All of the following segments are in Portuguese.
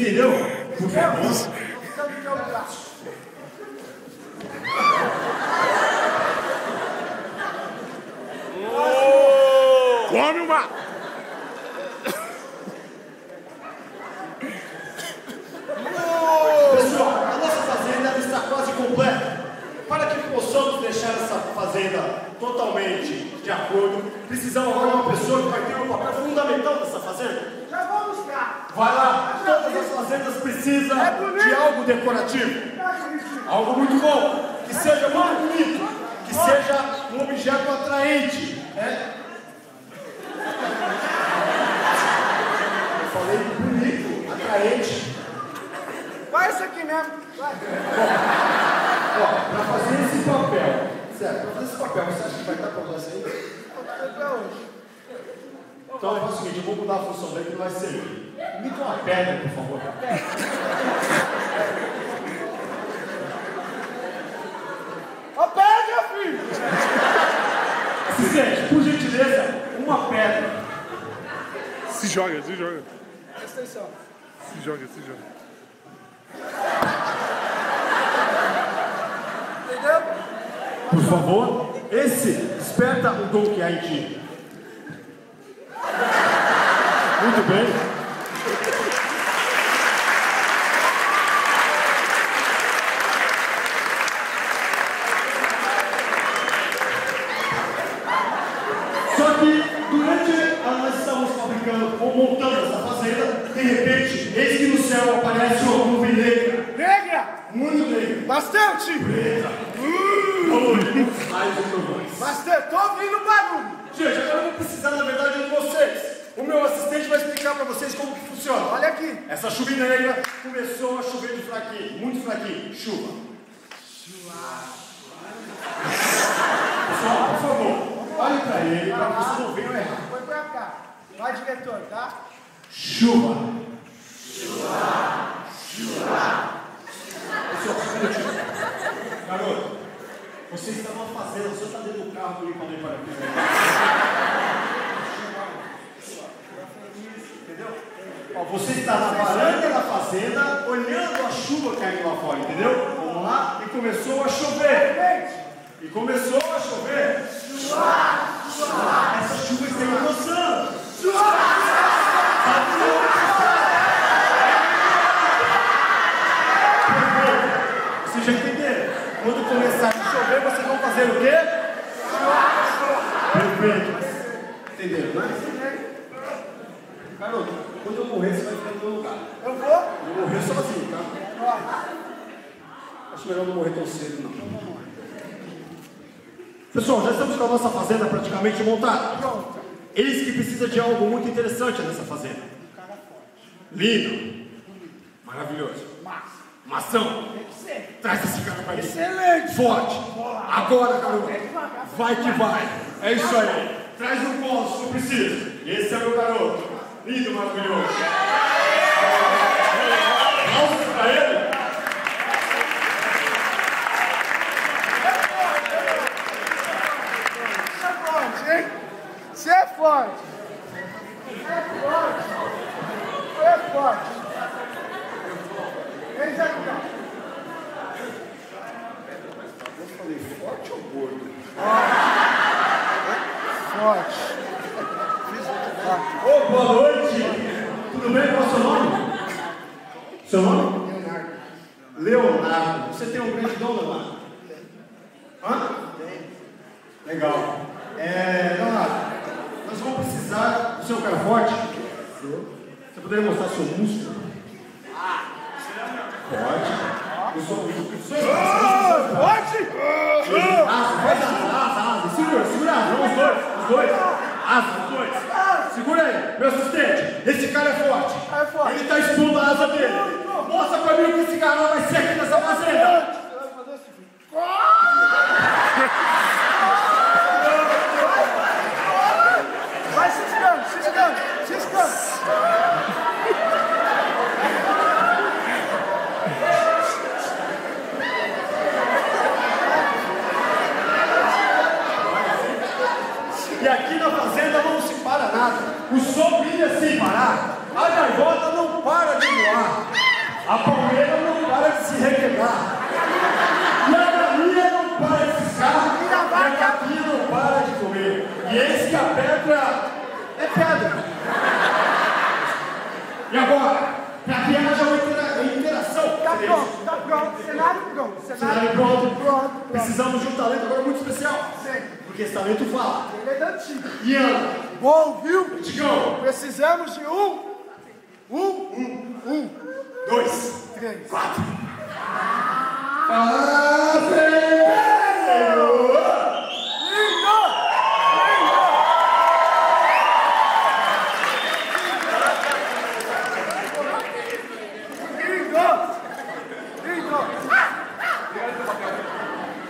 Entendeu? Por favor. Come uma! Pessoal, a nossa fazenda está quase completa. Para que possamos deixar essa fazenda totalmente de acordo, precisamos agora de uma pessoa que vai ter um papel fundamental nessa fazenda. Já vou buscar. Vai lá, todas as fazendas precisam de algo decorativo. Algo muito bom, que seja muito bonito, que seja um objeto atraente. Eu falei bonito, atraente. Vai isso aqui mesmo. Vai. Ó, para fazer esse papel, certo? Para fazer esse papel, você acha que vai estar para você aí? Então é o seguinte, eu vou mudar a função dele que não vai ser ele. Me dá uma pedra, por favor. Ó, pega, filho! Assistente, por gentileza, uma pedra. Se joga, se joga. Presta atenção. Se joga, se joga. Entendeu? Por favor, esse desperta o dom que há em ti. Muito bem. Só que durante nós estamos fabricando ou montando essa fazenda, de repente, eis que no céu aparece uma nuvem negra. Negra! Muito negra. Bastante! Preta. Mais trovões. Bastante! Tô ouvindo o barulho! Gente, agora eu vou precisar, na verdade, de vocês. O meu assistente vai explicar para vocês como que funciona. Olha aqui! Essa chuvinha negra começou a chover de fraquinho, muito fraquinho. Chuva. Pessoal, por favor, olhe para ele para que vocês não venham errar. Foi pra cá. Vai, diretor, tá? Chuva. Pessoal, só um minutinho. Garoto, você está numa fazenda, você está dentro do carro comigo para entendeu? Ó, você está na varanda da fazenda, olhando a chuva caindo lá fora, entendeu? Vamos lá, e começou a chover. E começou a chover. Essa chuva está engrossando. Vocês já entenderam? Quando começar a chover, vocês vão fazer o quê? Perfeito. Entenderam, né? Garoto, quando eu morrer, você vai ficar no meu lugar. Eu vou? Eu vou morrer sozinho, tá? Ó. Acho melhor não morrer tão cedo, não. Pessoal, já estamos com a nossa fazenda praticamente montada. Pronto. Eis que precisa de algo muito interessante nessa fazenda. Cara forte. Lindo. Maravilhoso. Massa. Mação. Tem que ser. Traz esse cara pra mim. Excelente. Forte. Agora, garoto. Vai que vai. É isso aí. Traz um colo se eu preciso. Esse é meu garoto. Lindo, maravilhoso. Palmas pra ele. Você é forte, hein? Você é forte. Você é forte. Você é forte. Vem, Zé Cunha. Eu falei forte ou gordo? Forte. Ô, boa noite. Tudo bem? Qual é o seu nome? Seu nome? Leonardo. Leonardo. Você tem um grande dom, Leonardo? Hã? Legal. Leonardo, nós vamos precisar do seu cara forte. Você poderia mostrar seu músculo? Forte. Eu sou Forte! faz asa. Segura. Não, os dois. Asa, os dois. Segura aí, meu assistente. Esse cara é forte. É forte. Ele está expondo a asa dele. Mostra pra mim o que esse cara vai ser aqui nessa fazenda. Vai ciscando. E aqui na fazenda não se para nada. O sol brilha sem parar. A gaivota não para de voar. A palmeira não para de se requebrar. E a galinha não para de ciscar. E a vaquinha não para de comer. E eis que a pedra é pedra. E agora, para que haja uma interação. Tá pronto. Cenário pronto. Cenário pronto. Precisamos de um talento agora muito especial. Sim. Porque esse talento fala. Ele é da antiga. E anda. Bom, viu? Digão. Precisamos de um, 2, 3. 4.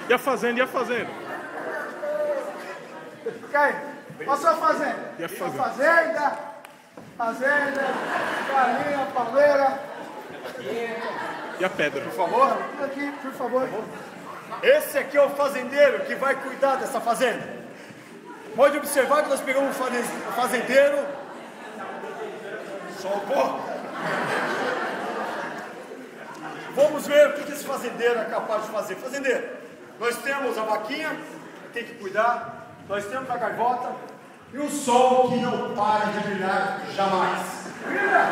E a fazenda, e a fazenda? Quem? Passou a fazenda. E a fazenda? Fazenda, galinha, palmeira. E a pedra? Por favor. Aqui, por favor. Esse aqui é o fazendeiro que vai cuidar dessa fazenda. Pode observar que nós pegamos o fazendeiro. Só um pouco. Vamos ver o que esse fazendeiro é capaz de fazer. Fazendeiro, nós temos a vaquinha, tem que cuidar. Nós temos a gaivota e o sol que não para de brilhar jamais. Brilha!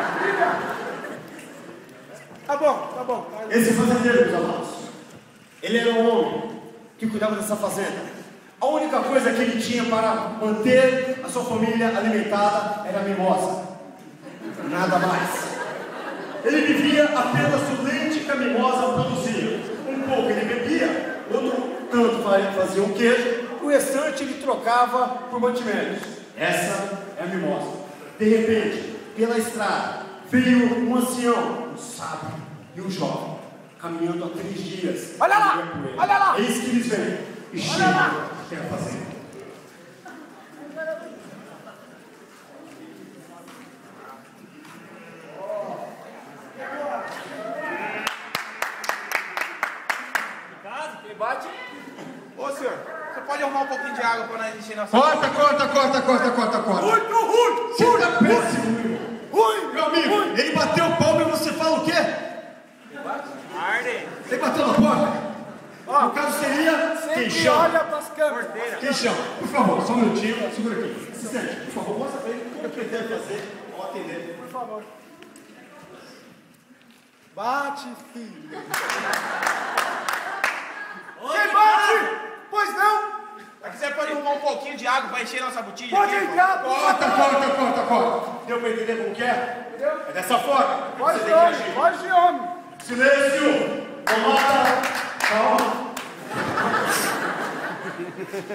Tá bom. Esse fazendeiro, meus amados, ele era um homem que cuidava dessa fazenda. A única coisa que ele tinha para manter a sua família alimentada era a mimosa. Nada mais. Ele vivia apenas do leite que a mimosa produzia. Um pouco ele bebia, outro tanto fazia um queijo, o restante ele trocava por mantimentos. Essa é a mimosa. De repente, pela estrada, veio um ancião, um sábio e um jovem, caminhando há 3 dias. Olha lá! Eis que eles vêm e chegam até a fazenda. Bate. Ô senhor, você pode arrumar um pouquinho de água para nós encher nossa... Corta. Ruim! Você tá péssimo, meu irmão. Meu amigo, ele bateu o palmo e você fala o quê? Arde. Você bateu na porta? No caso seria Sempre queixão. olha pras câmeras. Queixão. Por favor, só um minutinho. Segura aqui. Assistente, por favor, mostra pra ele o que eu pretendo fazer ao atender. Por favor. Bate, filho. Quem bate? Pois não? Aqui você pode arrumar um pouquinho de água para encher nossa botija Pode aqui? entrar, Corta. Deu pra entender como que é? Entendeu? É dessa forma. Voz Você de tem que homem, agir. voz de homem. Silêncio! Tomada! Calma!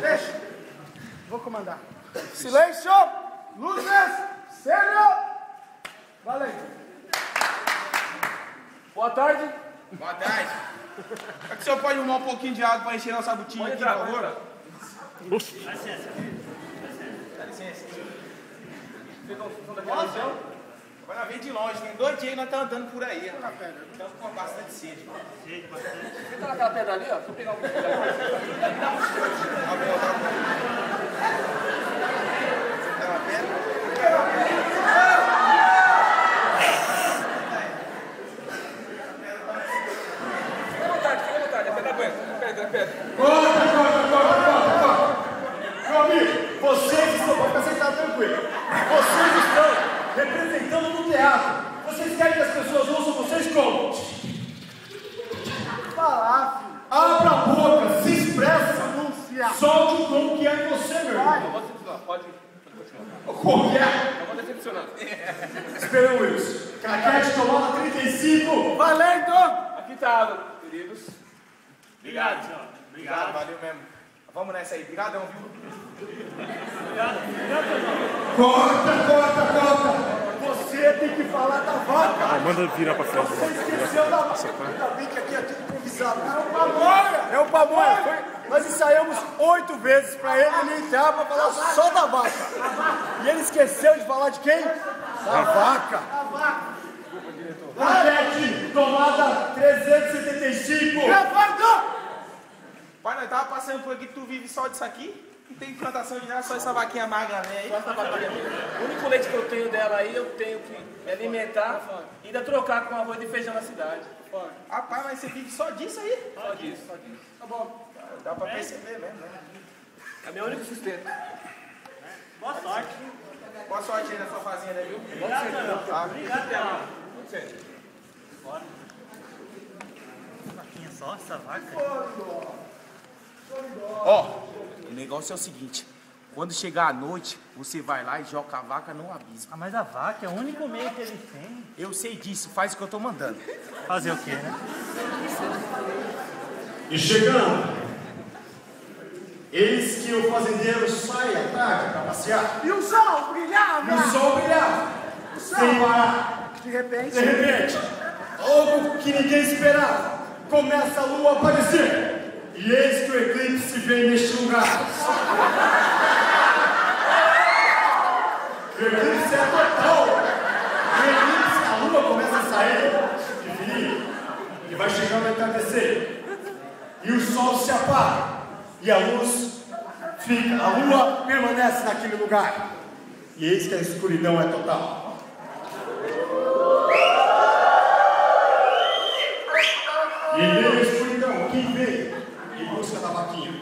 Deixa. Vou comandar. Silêncio! Luzes! Sério! Valeu. Boa tarde. Boa tarde. Aqui o senhor pode arrumar um pouquinho de água para encher nossa botija aqui, por favor? Oxi. Dá licença. Fica a função daquela região? Agora nós vem de longe, tem 2 dias que nós estamos andando por aí. Estamos com bastante sede. Fica naquela pedra ali, ó. Deixa eu pegar um pouquinho. Tá bom. Aquela pedra. Fica à vontade, a pedra aguenta. Pedra. Corta! Meu amigo, vocês estão, pode ficar sentado tranquilo. Vocês estão representando no teatro. Vocês querem que as pessoas ouçam vocês como? Falar, filho. Abra a boca, se expressa. Anunciar. Solte o tom que é em você, meu irmão. Pode. Como que é? Não vou decepcionar. Esperamos isso. Claquete tomada 35. Valendo! Aqui tá a água, queridos. Obrigado, senhor. Obrigado, valeu mesmo. Vamos nessa aí. Obrigadão, viu? Corta. Você tem que falar da vaca. Manda virar pra frente. Você esqueceu da vaca. Ainda bem que aqui é tudo improvisado. É o pamonha. Nós ensaiamos 8 vezes pra ele entrar pra falar só da vaca. E ele esqueceu de falar de quem? Da vaca. Claquete tomada 375. Gravando! Pai, nós tava passando por aqui, tu vive só disso aqui? Não tem plantação de nada, só essa vaquinha magra aí. Só essa vaquinha mesmo. O único leite que eu tenho dela aí, eu tenho que me alimentar e ainda trocar com arroz de feijão na cidade. Rapaz, mas você vive só disso aí? Só disso. Tá bom. Dá pra perceber mesmo, né? É meu único sustento. Boa sorte. Boa sorte aí na sua fazenda, viu? Obrigado, Telão. Bora. Vaquinha só, essa vaca. Ó, o negócio é o seguinte. Quando chegar a noite, você vai lá e joga a vaca no abismo. Ah, mas a vaca é o único meio que eles têm. Eu sei disso, faz o que eu tô mandando. Fazer o quê, né? E chegando, eis que o fazendeiro sai à tarde para passear. E o sol brilhava. E o sol brilhava, sem parar. De repente. De repente, algo que ninguém esperava, começa a lua a aparecer. E eis que o eclipse vem neste lugar. O eclipse é total. O eclipse, a lua começa a sair, definir, e vai chegando a entardecer. E o sol se apaga. E a luz fica, a lua permanece naquele lugar. E eis que a escuridão é total. E veio a escuridão, quem veio em busca da vaquinha?